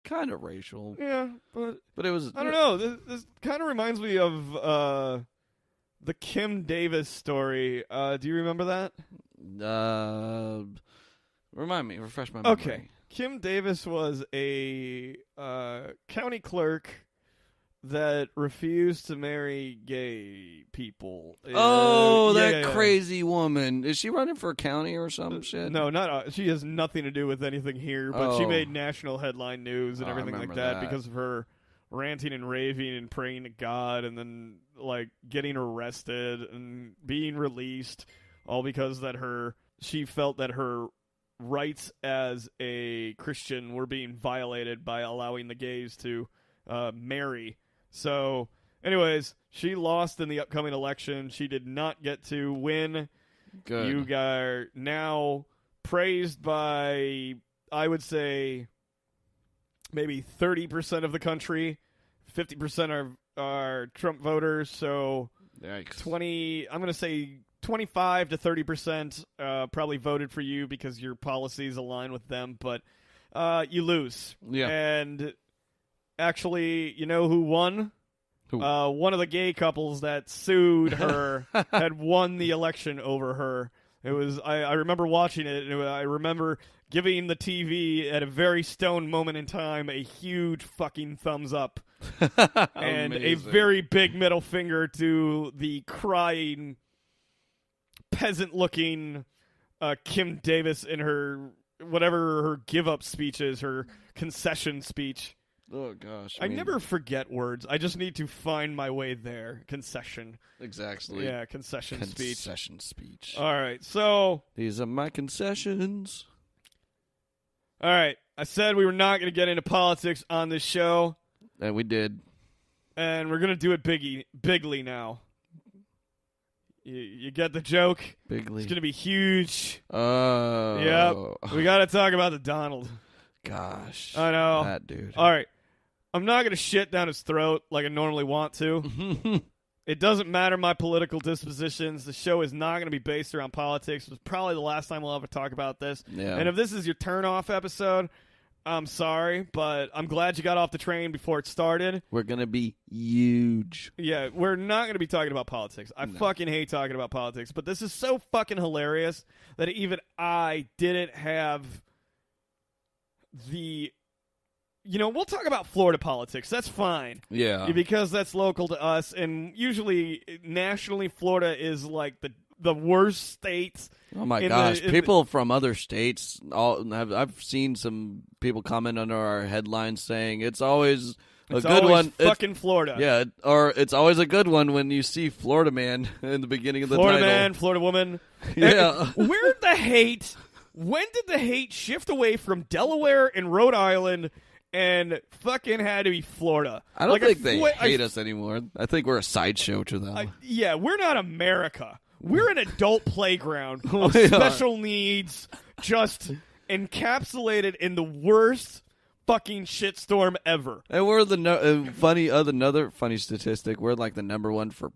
kind of racial. Yeah, but it was. I don't know. This kind of reminds me of the Kim Davis story. Do you remember that? Remind me. Refresh my memory. Okay. Kim Davis was a county clerk that refused to marry gay people. Oh, that crazy woman. Is she running for county or some shit? No, not. She has nothing to do with anything here, but she made national headline news and everything like that because of her ranting and raving and praying to God and then, like, getting arrested and being released, all because she felt that her rights as a Christian were being violated by allowing the gays to marry. So, anyways, she lost in the upcoming election. She did not get to win. Good. You are now praised by, I would say, maybe 30% of the country. 50% are Trump voters. So, yikes. I'm going to say 25 to 30% probably voted for you because your policies align with them, but you lose. Yeah. And actually, you know who won? Who? One of the gay couples that sued her had won the election over her. It was I remember watching it, and I remember giving the TV at a very stoned moment in time a huge fucking thumbs up and a very big middle finger to the crying, peasant-looking Kim Davis in her whatever her give-up speech is, her concession speech. Oh, gosh. I never forget words. I just need to find my way there. Concession. Exactly. Yeah, concession speech. Concession speech. All right, so... These are my concessions. All right, I said we were not going to get into politics on this show. And we did. And we're going to do it bigly now. You get the joke? Bigly. It's going to be huge. Oh. Yep. We got to talk about the Donald. Gosh. I know. That dude. All right. I'm not going to shit down his throat like I normally want to. It doesn't matter my political dispositions. The show is not going to be based around politics. It's probably the last time we'll ever talk about this. Yeah. And if this is your turn-off episode, I'm sorry, but I'm glad you got off the train before it started. We're going to be huge. Yeah, we're not going to be talking about politics. I fucking hate talking about politics, but this is so fucking hilarious that even I didn't have the... You know, we'll talk about Florida politics. That's fine. Yeah. Because that's local to us, and usually, nationally, Florida is like the worst state. Oh my gosh! People from other states, I've seen some people comment under our headlines saying it's always a good one. Fucking Florida. Yeah, or it's always a good one when you see Florida man in the beginning of the Florida title. man, Florida woman. Yeah. Where the hate? When did the hate shift away from Delaware and Rhode Island? And fucking had to be Florida. I don't think they hate us anymore. I think we're a sideshow to them. Yeah, we're not America. We're an adult playground of special needs, just encapsulated in the worst fucking shitstorm ever. And we're another funny statistic. We're like the number one for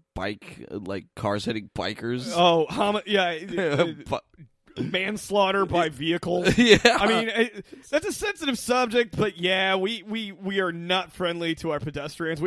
cars hitting bikers. Oh, manslaughter by vehicle. Yeah. I mean, that's a sensitive subject, but yeah, we are not friendly to our pedestrians.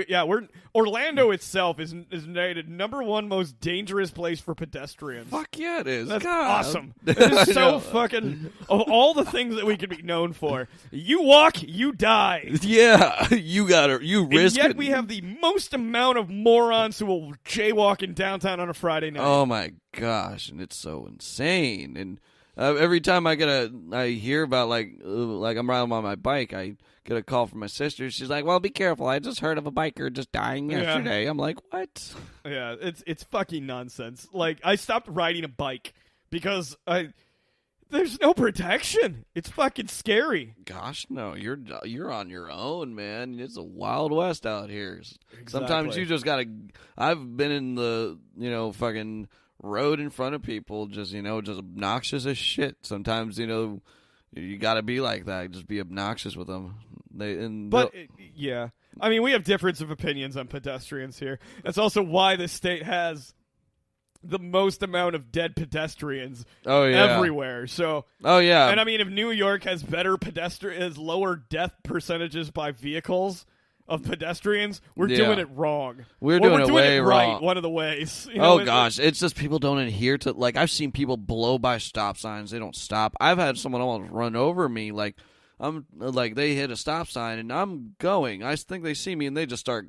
Orlando itself is rated number one most dangerous place for pedestrians. Fuck yeah, it is. That's awesome. It is so fucking, of all the things that we could be known for, you walk, you die. Yeah, you risk it. And yet we have the most amount of morons who will jaywalk in downtown on a Friday night. Oh my gosh, and it's so insane. And every time I hear about like I'm riding on my bike, I get a call from my sister. She's like, "Well, be careful. I just heard of a biker just dying yesterday." Yeah. I'm like, "What?" Yeah, it's fucking nonsense. Like, I stopped riding a bike because there's no protection. It's fucking scary. Gosh, no, you're on your own, man. It's a wild west out here. Exactly. Sometimes you just gotta. I've been in the fucking road in front of people, just obnoxious as shit. Sometimes you got to be like that. Just be obnoxious with them. Yeah, I mean, we have difference of opinions on pedestrians here. That's also why this state has the most amount of dead pedestrians everywhere. So, and I mean, if New York has lower death percentages by vehicles of pedestrians, we're doing it wrong. We're doing it way right wrong. One of the ways. Gosh, it's just people don't adhere to. Like, I've seen people blow by stop signs; they don't stop. I've had someone almost run over me. Like, they hit a stop sign and I'm going. I think they see me and they just start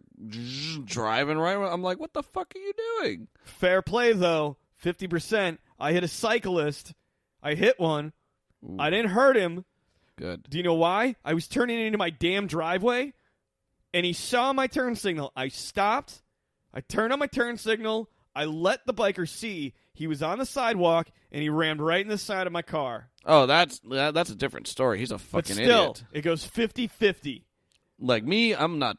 driving right. I'm like, what the fuck are you doing? Fair play though. 50%. I hit a cyclist. I hit one. Ooh. I didn't hurt him. Good. Do you know why? I was turning into my damn driveway. And he saw my turn signal. I stopped. I turned on my turn signal. I let the biker see he was on the sidewalk, and he rammed right in the side of my car. Oh, that's a different story. He's a fucking idiot. It goes 50-50. Like me, I'm not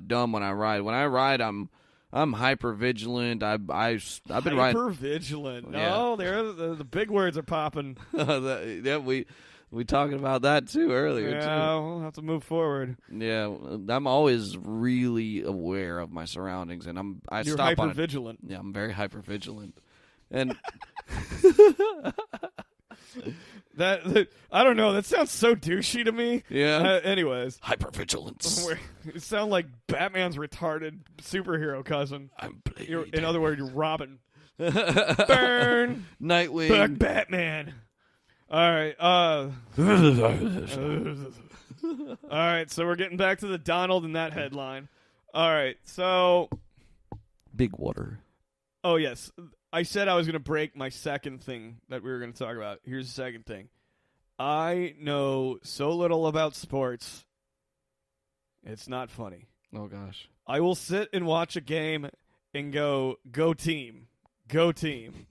dumb when I ride. When I ride, I'm hyper vigilant. I've been riding hyper vigilant. No, the big words are popping. We talking about that too earlier. Yeah, we'll have to move forward. Yeah, I'm always really aware of my surroundings, and You're hyper vigilant. Yeah, I'm very hyper vigilant, and that I don't know. That sounds so douchey to me. Yeah. Anyways, hyper vigilance. You sound like Batman's retarded superhero cousin. I'm Blade. In other words, you're Robin. Burn. Nightwing. Fuck Batman. All right. All right, so we're getting back to the Donald in that headline. All right, so big water. Oh, yes. I said I was going to break my second thing that we were going to talk about. Here's the second thing. I know so little about sports. It's not funny. Oh, gosh. I will sit and watch a game and go team. Go team.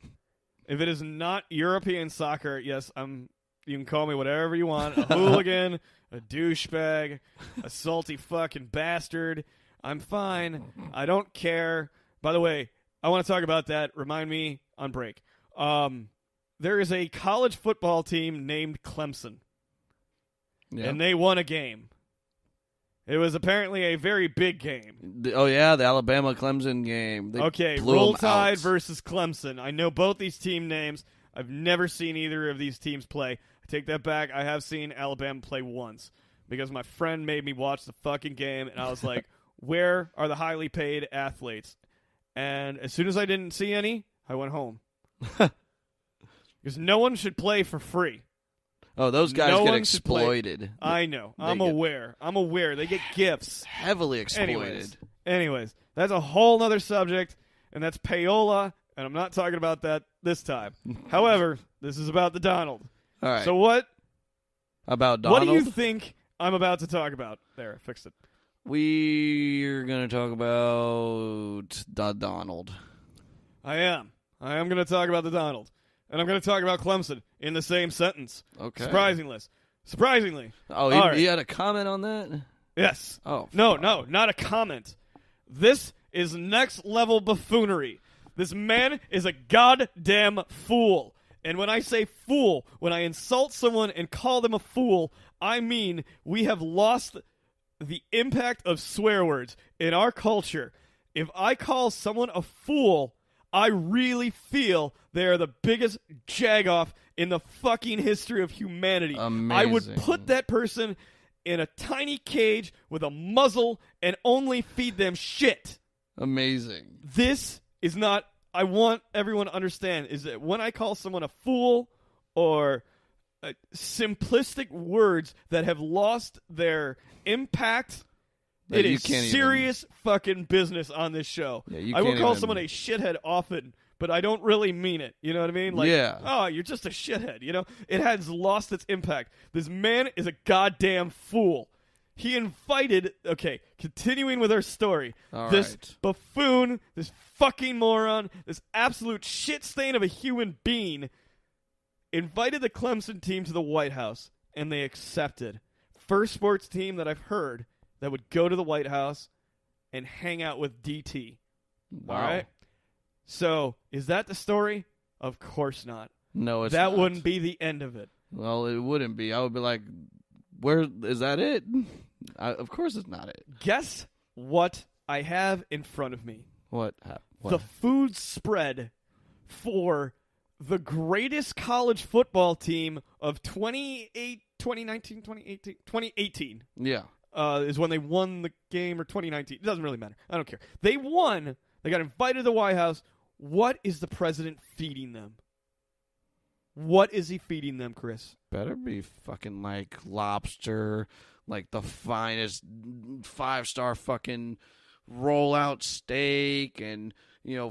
If it is not European soccer, yes, you can call me whatever you want. A hooligan, a douchebag, a salty fucking bastard. I'm fine. I don't care. By the way, I want to talk about that. Remind me on break. There is a college football team named Clemson. Yeah. And they won a game. It was apparently a very big game. The Alabama-Clemson game. Roll Tide versus Clemson. I know both these team names. I've never seen either of these teams play. I take that back. I have seen Alabama play once because my friend made me watch the fucking game, and I was like, where are the highly paid athletes? And as soon as I didn't see any, I went home. Because no one should play for free. Oh, those guys get exploited. I know. I'm aware. They get gifts. Heavily exploited. Anyways, that's a whole other subject, and that's payola, and I'm not talking about that this time. However, this is about the Donald. All right. So what? About Donald? What do you think I'm about to talk about? There, I fixed it. We're going to talk about the Donald. I am going to talk about the Donald. And I'm going to talk about Clemson in the same sentence. Okay. Surprisingly. Oh, you had a comment on that? Yes. Oh. No, not a comment. This is next level buffoonery. This man is a goddamn fool. And when I say fool, when I insult someone and call them a fool, I mean we have lost the impact of swear words in our culture. If I call someone a fool, I really feel they are the biggest jagoff in the fucking history of humanity. Amazing. I would put that person in a tiny cage with a muzzle and only feed them shit. Amazing. This is not... I want everyone to understand is that when I call someone a fool or simplistic words that have lost their impact... It is serious fucking business on this show. Yeah, I will call someone a shithead often, but I don't really mean it. You know what I mean? Like, oh, you're just a shithead. You know, it has lost its impact. This man is a goddamn fool. He invited. Okay, continuing with our story. This buffoon, this fucking moron, this absolute shit stain of a human being, invited the Clemson team to the White House, and they accepted. First sports team that I've heard that would go to the White House and hang out with DT. Wow. All right? So, is that the story? Of course not. No, it's not. That not. wouldn't be the end of it. Well, it wouldn't be. I would be like, where is that it? Of course it's not it. Guess what I have in front of me? What? The food spread for the greatest college football team of 2018. Yeah. Is when they won the game, or 2019. It doesn't really matter. I don't care. They won. They got invited to the White House. What is the president feeding them? What is he feeding them, Chris? Better be fucking like lobster, like the finest 5-star fucking roll-out steak, and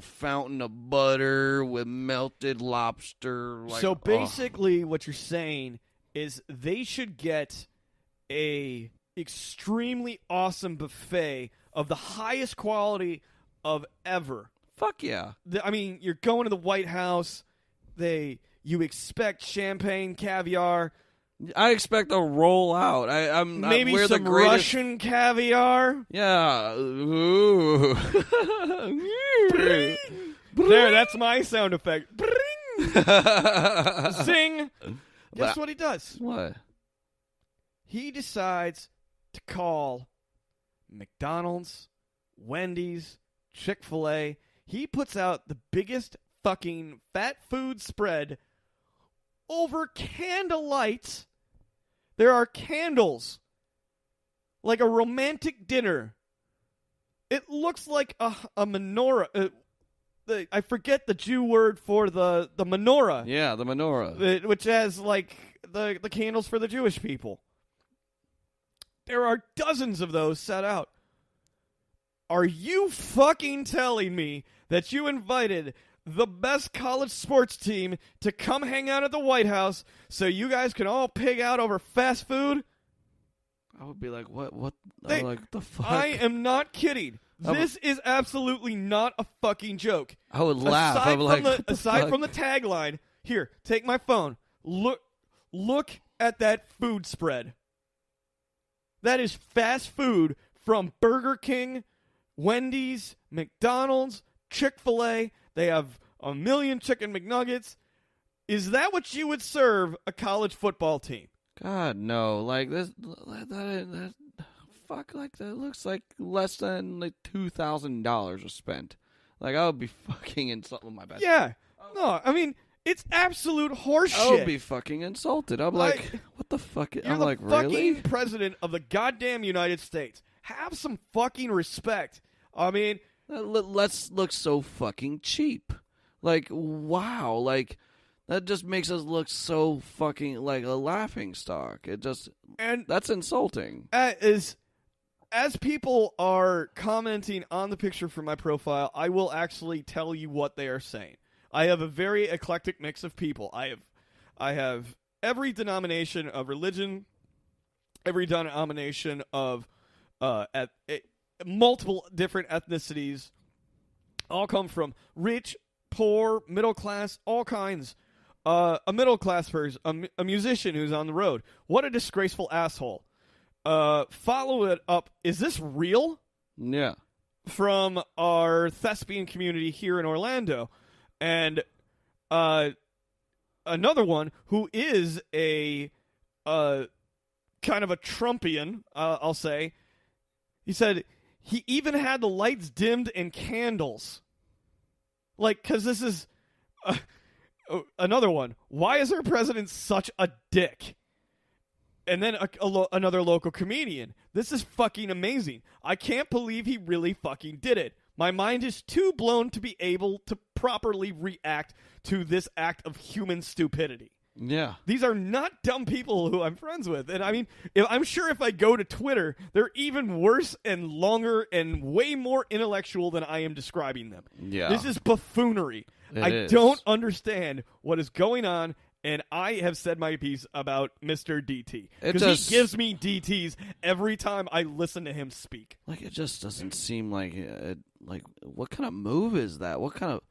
fountain of butter with melted lobster. Like, so basically, what you're saying is they should get a extremely awesome buffet of the highest quality of ever. Fuck yeah. I mean, you're going to the White House. You expect champagne, caviar. I expect a rollout. Maybe we're some the greatest... Russian caviar. Yeah. Ooh. There, that's my sound effect. Zing. Guess what he does? What? He decides to call McDonald's, Wendy's, Chick-fil-A. He puts out the biggest fucking fat food spread over candlelight. There are candles. Like a romantic dinner. It looks like a menorah. I forget the Jew word for the menorah. Yeah, the menorah. Which has like the candles for the Jewish people. There are dozens of those set out. Are you fucking telling me that you invited the best college sports team to come hang out at the White House so you guys can all pig out over fast food? I would be like, what? Like, the fuck? I am not kidding. This is absolutely not a fucking joke. I would laugh. Aside from the tagline, here, take my phone. Look at that food spread. That is fast food from Burger King, Wendy's, McDonald's, Chick-fil-A. They have 1 million chicken McNuggets. Is that what you would serve a college football team? God, no. Like, that fuck, like, that looks like less than like $2,000 was spent. Like, I would be fucking insulted with my best. Yeah. No, I mean, it's absolute horseshit. I would be fucking insulted. I'm like, what the fuck? You're I'm the like, fucking really? president of the goddamn United States. Have some fucking respect. I mean, let's look so fucking cheap. Like, wow. Like, that just makes us look so fucking like a laughing stock. That's insulting. As people are commenting on the picture for my profile, I will actually tell you what they are saying. I have a very eclectic mix of people. I have every denomination of religion, every denomination of multiple different ethnicities, all come from rich, poor, middle class, all kinds. A middle class person, a musician who's on the road. What a disgraceful asshole. Follow it up. Is this real? Yeah. From our thespian community here in Orlando. And another one who is a kind of a Trumpian, I'll say. He said he even had the lights dimmed and candles. Like, because this is... another one. Why is our president such a dick? And then another local comedian. This is fucking amazing. I can't believe he really fucking did it. My mind is too blown to be able to properly react to this act of human stupidity. Yeah. These are not dumb people who I'm friends with. And I mean, I'm sure if I go to Twitter, they're even worse and longer and way more intellectual than I am describing them. Yeah. This is buffoonery. I don't understand what is going on, and I have said my piece about Mr. DT. Because he gives me DTs every time I listen to him speak. Like, it just doesn't seem like what kind of move is that? What kind of...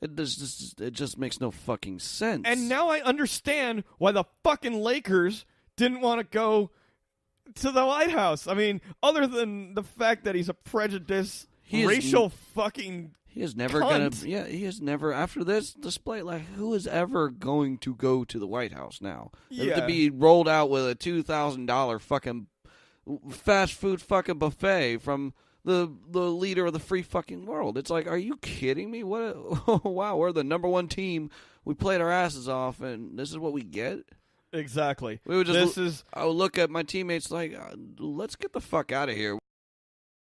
It just makes no fucking sense. And now I understand why the fucking Lakers didn't want to go to the White House. I mean, other than the fact that he's a prejudiced, racial fucking... He is never going to... Yeah, he is never... After this display, like, who is ever going to go to the White House now? Yeah. To be rolled out with a $2,000 fucking fast food fucking buffet from the leader of the free fucking world. It's like, are you kidding me? What? Wow, we're the number one team. We played our asses off, and this is what we get. Exactly. We would just. I would look at my teammates like, let's get the fuck out of here.